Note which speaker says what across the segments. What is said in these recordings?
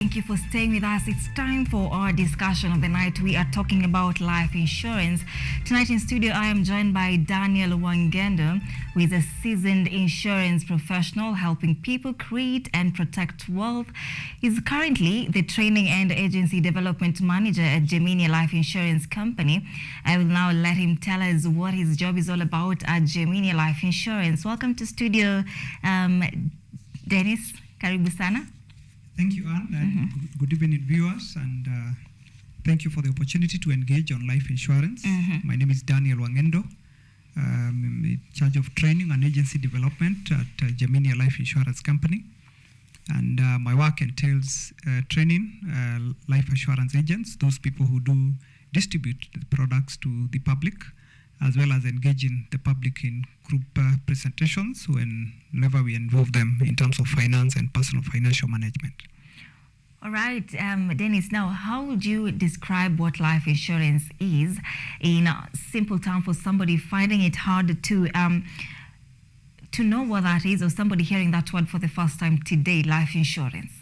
Speaker 1: Thank you for staying with us. It's time for our discussion of the night. We are talking about life insurance. Tonight in studio, I am joined by Daniel Wangendo, who is a seasoned insurance professional helping people create and protect wealth. He's currently the training and agency development manager at Gemini Life Insurance Company. I will now let him tell us what his job is all about at Gemini Life Insurance. Welcome to studio, Dennis. Karibu sana.
Speaker 2: Thank you, Anne, and good evening, viewers, and thank you for the opportunity to engage on life insurance. My name is Daniel Wangendo. I'm in charge of training and agency development at Gemini Life Insurance Company, and my work entails training life insurance agents, those people who do distribute the products to the public, as well as engaging the public in group presentations whenever we involve them in terms of finance and personal financial management.
Speaker 1: All right, Dennis, now how would you describe what life insurance is in simple terms for somebody finding it hard to know what that is, or somebody hearing that word for the first time today, life insurance?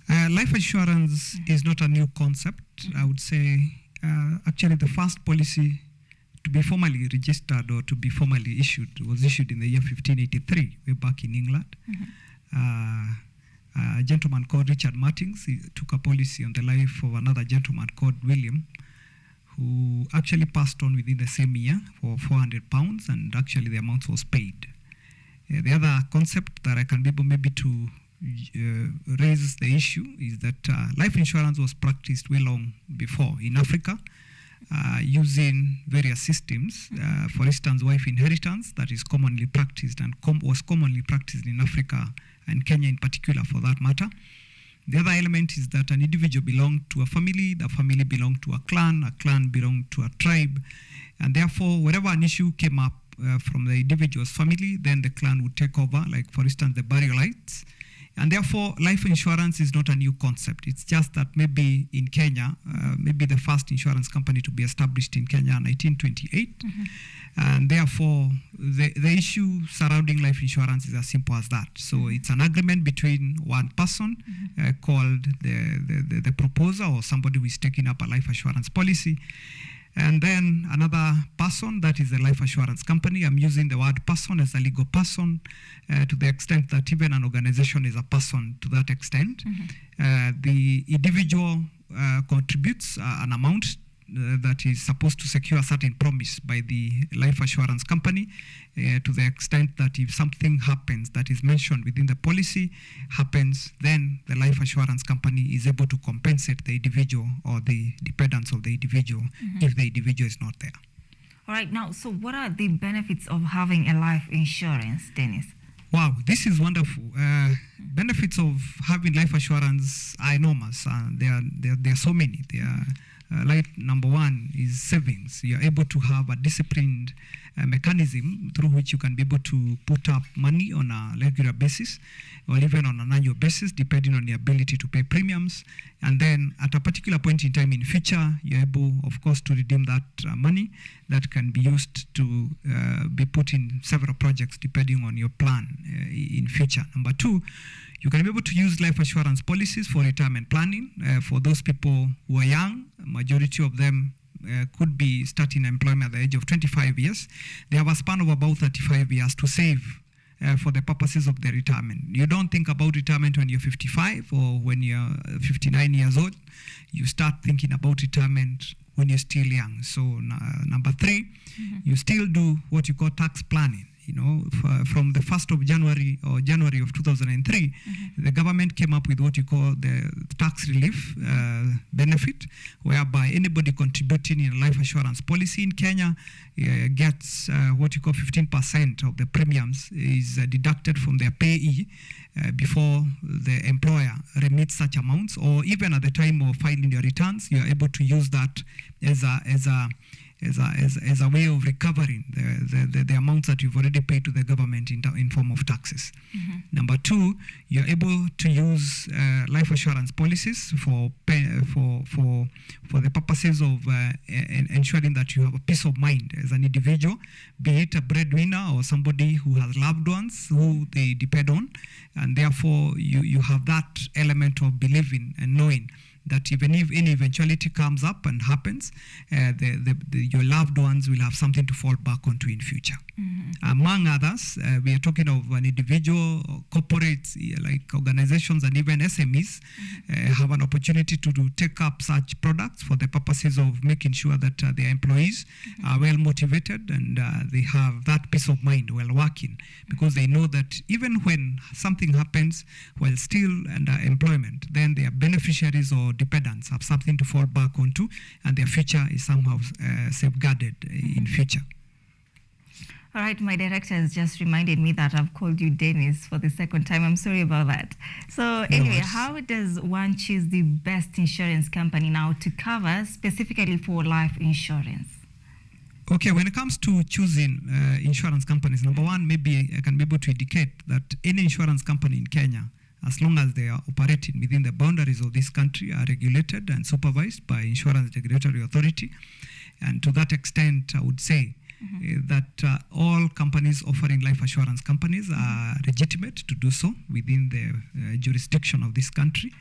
Speaker 2: Life insurance is not a new concept. I would say actually the first policy to be formally registered or to be formally issued was issued in the year 1583, way back in England. A gentleman called Richard Martins, he took a policy on the life of another gentleman called William, who actually passed on within the same year for £400, and actually the amount was paid. The other concept that I can be able maybe to raise the issue is that life insurance was practiced way long before in Africa, using various systems. For instance, wife inheritance, that is commonly practiced and was commonly practiced in Africa and Kenya in particular for that matter. The other element is that an individual belonged to a family, the family belonged to a clan belonged to a tribe, and therefore wherever an issue came up from the individual's family, then the clan would take over, like for instance the burial rights. And therefore, life insurance is not a new concept. It's just that maybe in Kenya, maybe the first insurance company to be established in Kenya in 1928. And therefore, the issue surrounding life insurance is as simple as that. So it's an agreement between one person called the proposer, or somebody who is taking up a life insurance policy, and then another person, that is a life assurance company. I'm using the word person as a legal person to the extent that even an organization is a person to that extent. The individual contributes an amount that is supposed to secure a certain promise by the life assurance company to the extent that if something happens that is mentioned within the policy happens, then the life assurance company is able to compensate the individual or the dependents of the individual if the individual is not there.
Speaker 1: All right, now, so what are the benefits of having a life insurance, Dennis?
Speaker 2: Wow, this is wonderful. Benefits of having life assurance are enormous. There are so many. Like number one is savings. You're able to have a disciplined mechanism through which you can be able to put up money on a regular basis or even on an annual basis, depending on your ability to pay premiums. And then at a particular point in time in future, you're able, of course, to redeem that money that can be used to be put in several projects depending on your plan in future. Number two, you can be able to use life assurance policies for retirement planning for those people who are young. Majority of them could be starting employment at the age of 25 years. They have a span of about 35 years to save for the purposes of their retirement. You don't think about retirement when you're 55 or when you're 59 years old. You start thinking about retirement when you're still young. So number three, you still do what you call tax planning. You know, from the 1st of January or January of 2003, the government came up with what you call the tax relief benefit, whereby anybody contributing in a life assurance policy in Kenya gets what you call 15% of the premiums is deducted from their payee before the employer remits such amounts, or even at the time of filing your returns, you are able to use that as a as a way of recovering the amounts that you've already paid to the government in form of taxes. Number two, you're able to use life assurance policies for the purposes of ensuring that you have a peace of mind as an individual, be it a breadwinner or somebody who has loved ones who they depend on, and therefore you have that element of believing and knowing that even if any eventuality comes up and happens, your loved ones will have something to fall back onto in future. Among others, we are talking of an individual, corporates, like organizations and even SMEs have an opportunity to take up such products for the purposes of making sure that their employees are well motivated and they have that peace of mind while working, because they know that even when something happens while still under employment, then they are beneficiaries or dependents, have something to fall back onto, and their future is somehow safeguarded in future.
Speaker 1: All right, my director has just reminded me that I've called you Dennis for the second time. I'm sorry about that. So anyway, how does one choose the best insurance company now to cover specifically for life insurance?
Speaker 2: Okay, when it comes to choosing insurance companies, number one, maybe I can be able to indicate that any insurance company in Kenya, as long as they are operating within the boundaries of this country, are regulated and supervised by Insurance Regulatory Authority. And to that extent, I would say that all companies offering life assurance companies are legitimate to do so within the jurisdiction of this country.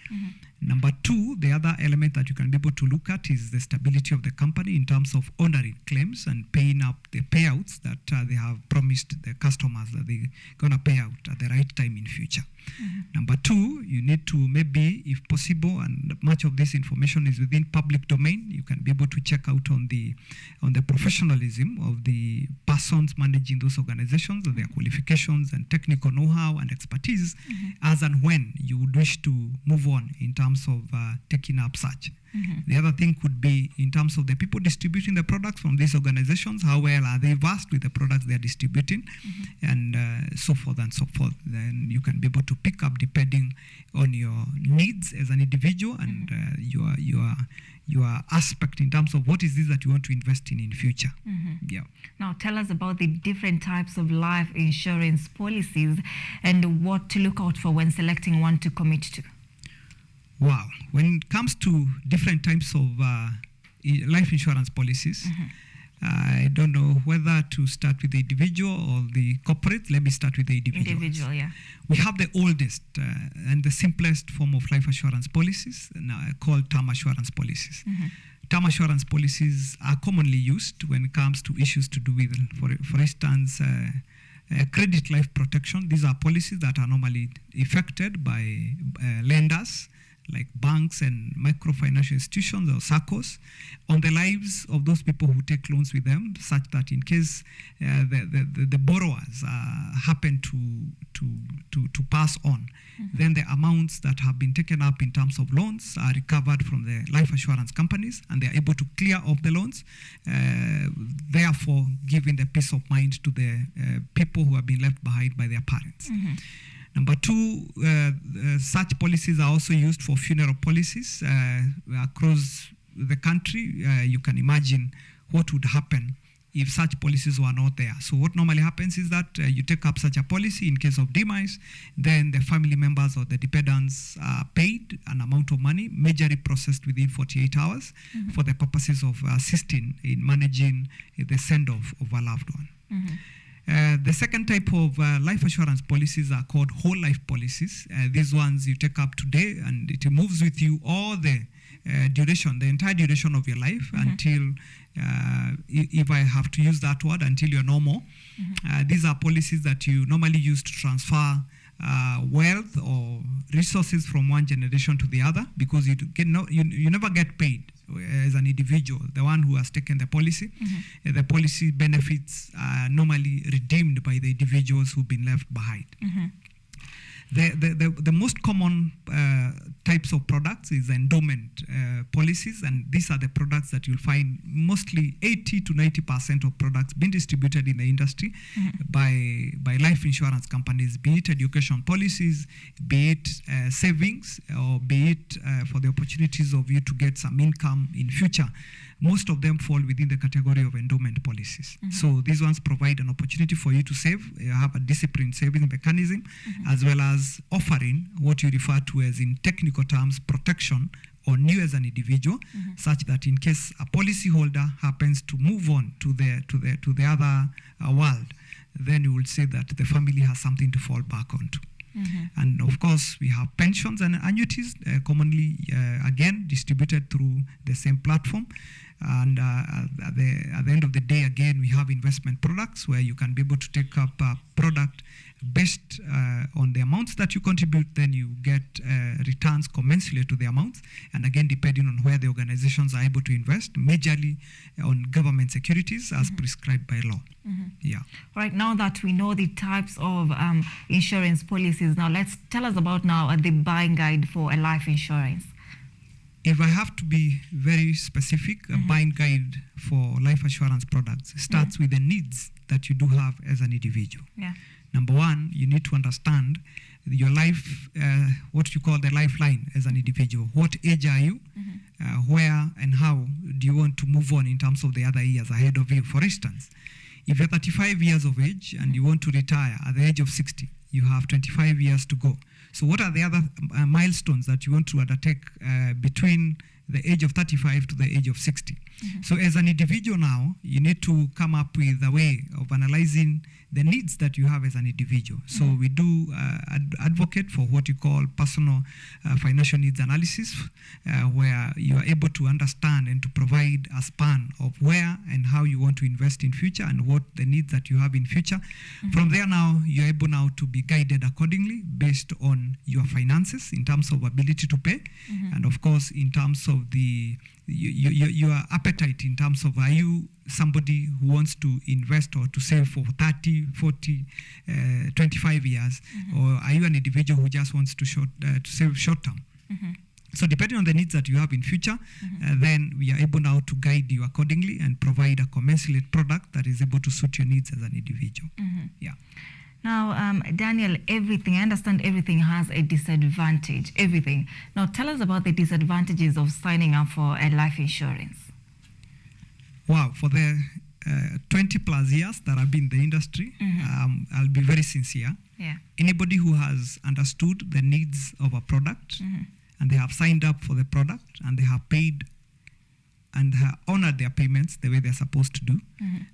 Speaker 2: Number two, the other element that you can be able to look at is the stability of the company in terms of honoring claims and paying up the payouts that they have promised the customers that they're going to pay out at the right time in future. Number two, you need to maybe, if possible, and much of this information is within public domain, you can be able to check out on the professionalism of the persons managing those organizations, their qualifications and technical know-how and expertise, as and when you would wish to move on in terms of taking up such. The other thing could be in terms of the people distributing the products from these organizations, how well are they versed with the products they are distributing, and so forth and so forth. Then you can be able to pick up depending on your needs as an individual and your aspect in terms of what is this that you want to invest in future. Yeah.
Speaker 1: Now tell us about the different types of life insurance policies and what to look out for when selecting one to commit to.
Speaker 2: Wow. When it comes to different types of life insurance policies, I don't know whether to start with the individual or the corporate. Let me start with the individual.
Speaker 1: Individual, yeah.
Speaker 2: We have the oldest and the simplest form of life assurance policies called term assurance policies. Term assurance policies are commonly used when it comes to issues to do with, for instance, credit life protection. These are policies that are normally effected by lenders like banks and microfinancial institutions or SACCOs on the lives of those people who take loans with them, such that in case the borrowers happen to pass on, then the amounts that have been taken up in terms of loans are recovered from the life assurance companies, and they are able to clear off the loans, therefore giving the peace of mind to the people who have been left behind by their parents. Number two, such policies are also used for funeral policies across the country. You can imagine what would happen if such policies were not there. So what normally happens is that you take up such a policy in case of demise, then the family members or the dependents are paid an amount of money, majorly processed within 48 hours for the purposes of assisting in managing the send-off of a loved one. The second type of life assurance policies are called whole life policies. These ones you take up today and it moves with you all the duration, the entire duration of your life until, if I have to use that word, until you're no more. These are policies that you normally use to transfer wealth or resources from one generation to the other, because you never get paid as an individual, the one who has taken the policy. The policy benefits are normally redeemed by the individuals who've been left behind. The most common types of products is endowment policies, and these are the products that you'll find mostly 80 to 90% of products being distributed in the industry by life insurance companies, be it education policies, be it savings, or be it for the opportunities of you to get some income in future most of them fall within the category of endowment policies. So these ones provide an opportunity for you to save. You have a disciplined saving mechanism, as well as offering what you refer to as, in technical terms, protection on you as an individual, such that in case a policyholder happens to move on to the other world, then you will say that the family has something to fall back onto. And of course, we have pensions and annuities, commonly again distributed through the same platform. And at the end of the day, again, we have investment products where you can be able to take up a product based on the amounts that you contribute. Then you get returns commensurate to the amounts. And again, depending on where the organizations are able to invest, majorly on government securities as prescribed by law. Yeah.
Speaker 1: Right, now that we know the types of insurance policies, now let's tell us about now the buying guide for a life insurance.
Speaker 2: If I have to be very specific, a buying guide for life assurance products starts with the needs that you do have as an individual.
Speaker 1: Yeah.
Speaker 2: Number one, you need to understand your life, what you call the lifeline as an individual. What age are you? Where and how do you want to move on in terms of the other years ahead of you? For instance, if you're 35 years of age and you want to retire at the age of 60, you have 25 years to go. So what are the other milestones that you want to undertake between the age of 35 to the age of 60? So as an individual now, you need to come up with a way of analyzing the needs that you have as an individual. So we do advocate for what you call personal financial needs analysis, where you are able to understand and to provide a span of where and how you want to invest in future and what the needs that you have in future. From there now, you're able now to be guided accordingly based on your finances in terms of ability to pay, and of course in terms of the your appetite in terms of, are you somebody who wants to invest or to save for 30, 40, 25 years, or are you an individual who just wants to save short term? So depending on the needs that you have in future, then we are able now to guide you accordingly and provide a commensurate product that is able to suit your needs as an individual. Yeah.
Speaker 1: Now, Daniel, I understand everything has a disadvantage, everything. Now, tell us about the disadvantages of signing up for a life insurance.
Speaker 2: Wow, for the 20 plus years that I've been in the industry, I'll be very sincere.
Speaker 1: Yeah.
Speaker 2: Anybody who has understood the needs of a product and they have signed up for the product and they have paid and honored their payments the way they're supposed to do,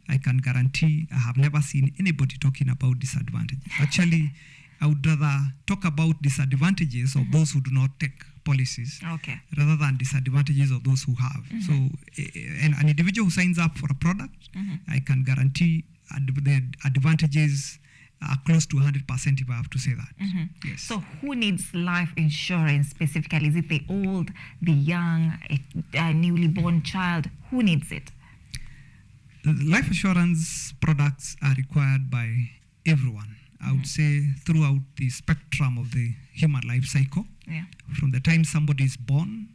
Speaker 2: I can guarantee I have never seen anybody talking about disadvantages. Actually, I would rather talk about disadvantages of those who do not take policies rather than disadvantages of those who have. So an individual who signs up for a product, I can guarantee the advantages are close to 100% if I have to say that. Yes.
Speaker 1: So who needs life insurance specifically? Is it the old, the young, a newly born child? Who needs it?
Speaker 2: Life insurance products are required by everyone. I would say throughout the spectrum of the human life cycle, from the time somebody is born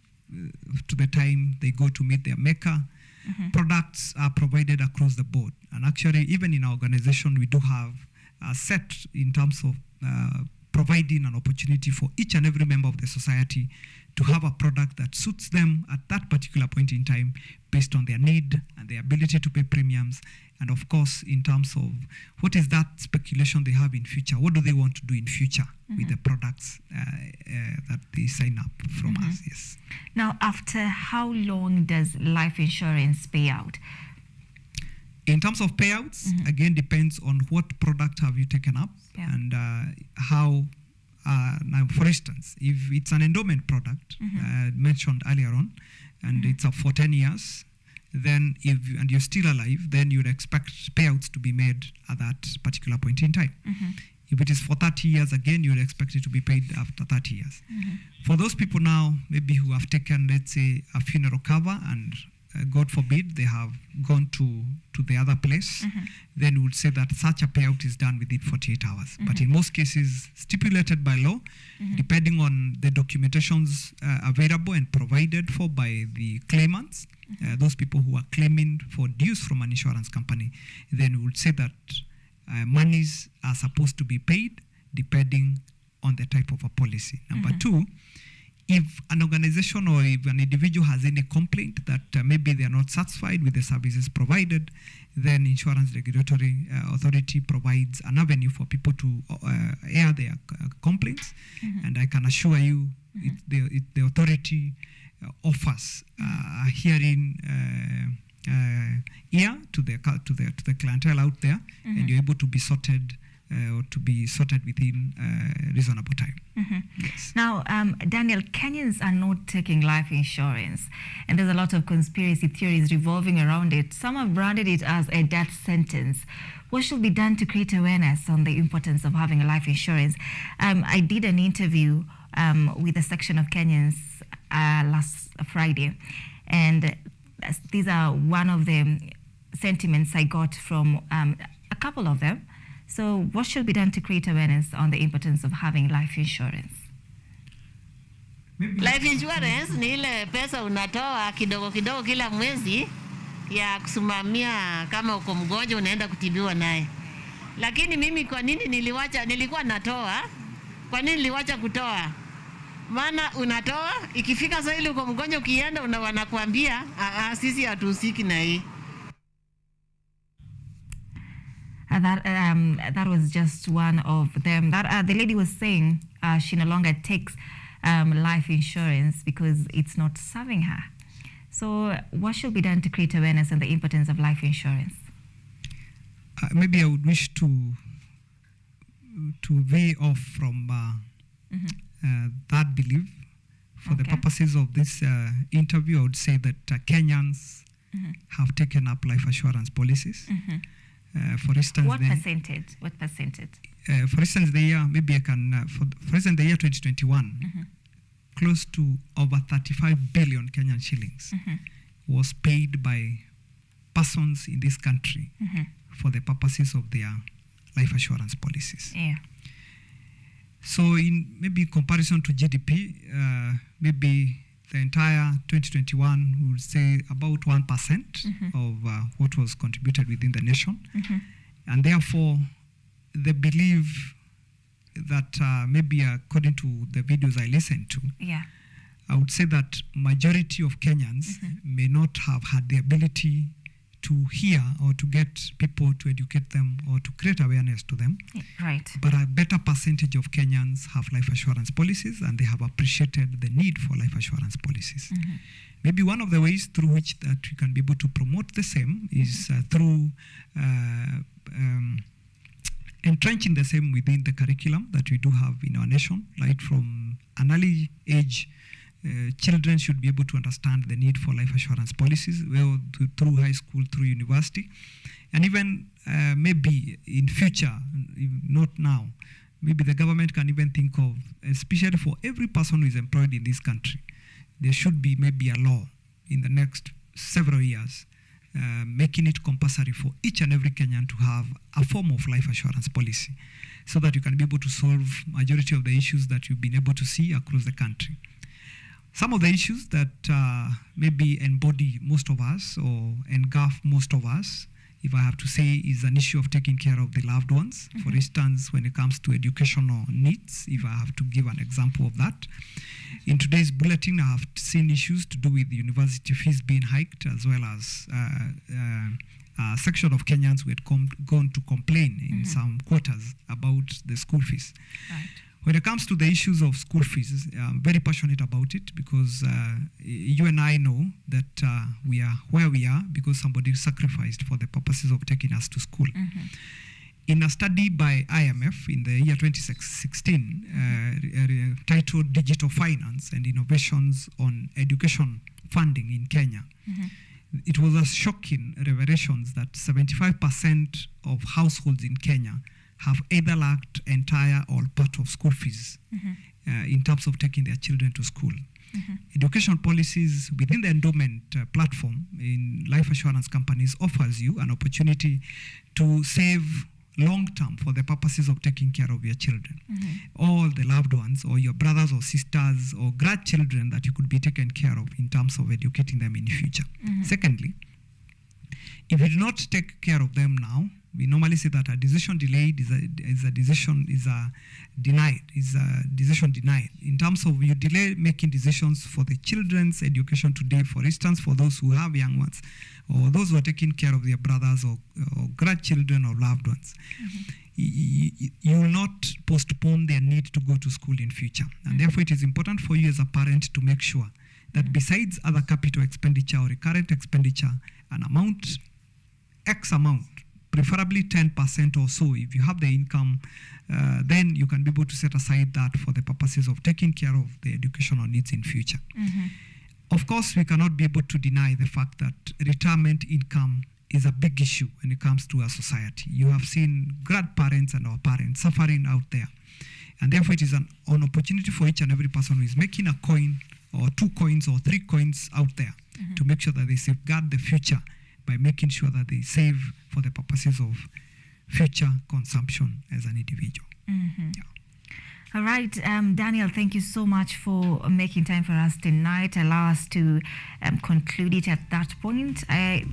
Speaker 2: to the time they go to meet their maker, products are provided across the board. And actually, even in our organization, we do have set in terms of providing an opportunity for each and every member of the society to have a product that suits them at that particular point in time based on their need and their ability to pay premiums. And of course, in terms of what is that speculation they have in future, what do they want to do in future with the products that they sign up from us. Yes.
Speaker 1: Now, after how long does life insurance pay out?
Speaker 2: In terms of payouts, again, depends on what product have you taken up and how. Now, for instance, if it's an endowment product mentioned earlier on, and it's up for 10 years, then and you're still alive, then you'd expect payouts to be made at that particular point in time. If it is for 30 years, again, you'd expect it to be paid after 30 years. For those people now, maybe who have taken, let's say, a funeral cover and God forbid, they have gone to the other place, then we would say that such a payout is done within 48 hours. But in most cases, stipulated by law, depending on the documentations available and provided for by the claimants, those people who are claiming for dues from an insurance company, then we would say that monies are supposed to be paid depending on the type of a policy. Number two, If an organization or if an individual has any complaint that maybe they are not satisfied with the services provided, then Insurance Regulatory Authority provides an avenue for people to air their complaints. And I can assure you, the authority offers a hearing ear to the clientele out there, and you're able to be sorted within reasonable time. Yes.
Speaker 1: Now, Daniel, Kenyans are not taking life insurance, and there's a lot of conspiracy theories revolving around it. Some have branded it as a death sentence. What should be done to create awareness on the importance of having a life insurance? I did an interview with a section of Kenyans last Friday, and these are one of the sentiments I got from a couple of them. So what should be done to create awareness on the importance of having life insurance?
Speaker 3: Life insurance ni ile pesa unatoa kidogo kidogo kila mwezi ya kusimamia kama uko mgonjwa unaenda kutibiwa naye. Lakini mimi kwa nini nilikuwa natoa? Kwa nini niliwacha kutoa? Maana unatoa ikifika sasa ile uko mgonjwa ukienda wanakuambia sisi hatuhusiki na hii.
Speaker 1: That was just one of them. That the lady was saying she no longer takes life insurance because it's not serving her. So what should be done to create awareness on the importance of life insurance?
Speaker 2: Maybe I would wish to veer off from that belief. For the purposes of this interview, I would say that Kenyans have taken up life assurance policies. For instance,
Speaker 1: what percentage?
Speaker 2: For instance, the year maybe I can. For instance, the year 2021, close to over 35 billion Kenyan shillings was paid by persons in this country for the purposes of their life assurance policies.
Speaker 1: Yeah.
Speaker 2: So, in maybe comparison to GDP, maybe the entire 2021, we would say about 1% of what was contributed within the nation. And therefore, the belief that maybe according to the videos I listened to, I would say that majority of Kenyans may not have had the ability to hear or to get people to educate them or to create awareness to them.
Speaker 1: Right.
Speaker 2: But a better percentage of Kenyans have life assurance policies, and they have appreciated the need for life assurance policies. Maybe one of the ways through which that we can be able to promote the same is through entrenching the same within the curriculum that we do have in our nation, right from an early age. Children should be able to understand the need for life assurance policies through high school, through university, and even maybe in future, not now, maybe the government can even think of, especially for every person who is employed in this country, there should be maybe a law in the next several years making it compulsory for each and every Kenyan to have a form of life assurance policy, so that you can be able to solve majority of the issues that you've been able to see across the country. Some of the issues that maybe embody most of us or engulf most of us, if I have to say, is an issue of taking care of the loved ones. For instance, when it comes to educational needs, if I have to give an example of that. In today's bulletin, I have seen issues to do with the university fees being hiked, as well as a section of Kenyans who had gone to complain in some quarters about the school fees.
Speaker 1: Right.
Speaker 2: When it comes to the issues of school fees, I'm very passionate about it because you and I know that we are where we are because somebody sacrificed for the purposes of taking us to school. In a study by IMF in the year 2016 titled Digital Finance and Innovations on Education Funding in Kenya, it was a shocking revelations that 75% of households in Kenya have either lacked entire or part of school fees in terms of taking their children to school. Education policies within the endowment platform in life assurance companies offers you an opportunity to save long-term for the purposes of taking care of your children. All the loved ones or your brothers or sisters or grandchildren that you could be taken care of in terms of educating them in the future. Secondly, if you do not take care of them now, We normally say that a decision delayed is a decision denied. In terms of you delay making decisions for the children's education today, for instance, for those who have young ones, or those who are taking care of their brothers or grandchildren or loved ones. You will not postpone their need to go to school in future. And therefore, it is important for you as a parent to make sure that besides other capital expenditure or recurrent expenditure, an amount, X amount, preferably 10% or so, if you have the income, then you can be able to set aside that for the purposes of taking care of the educational needs in future. Of course, we cannot be able to deny the fact that retirement income is a big issue when it comes to our society. You have seen grandparents and our parents suffering out there. And therefore, it is an opportunity for each and every person who is making a coin or 2 coins or 3 coins out there to make sure that they safeguard the future by making sure that they save for the purposes of future consumption as an individual. Yeah.
Speaker 1: All right, Daniel, thank you so much for making time for us tonight. Allow us to conclude it at that point.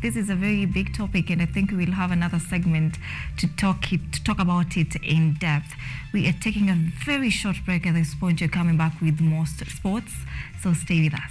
Speaker 1: This is a very big topic, and I think we will have another segment to talk about it in depth. We are taking a very short break at this point. You're coming back with more sports, so stay with us.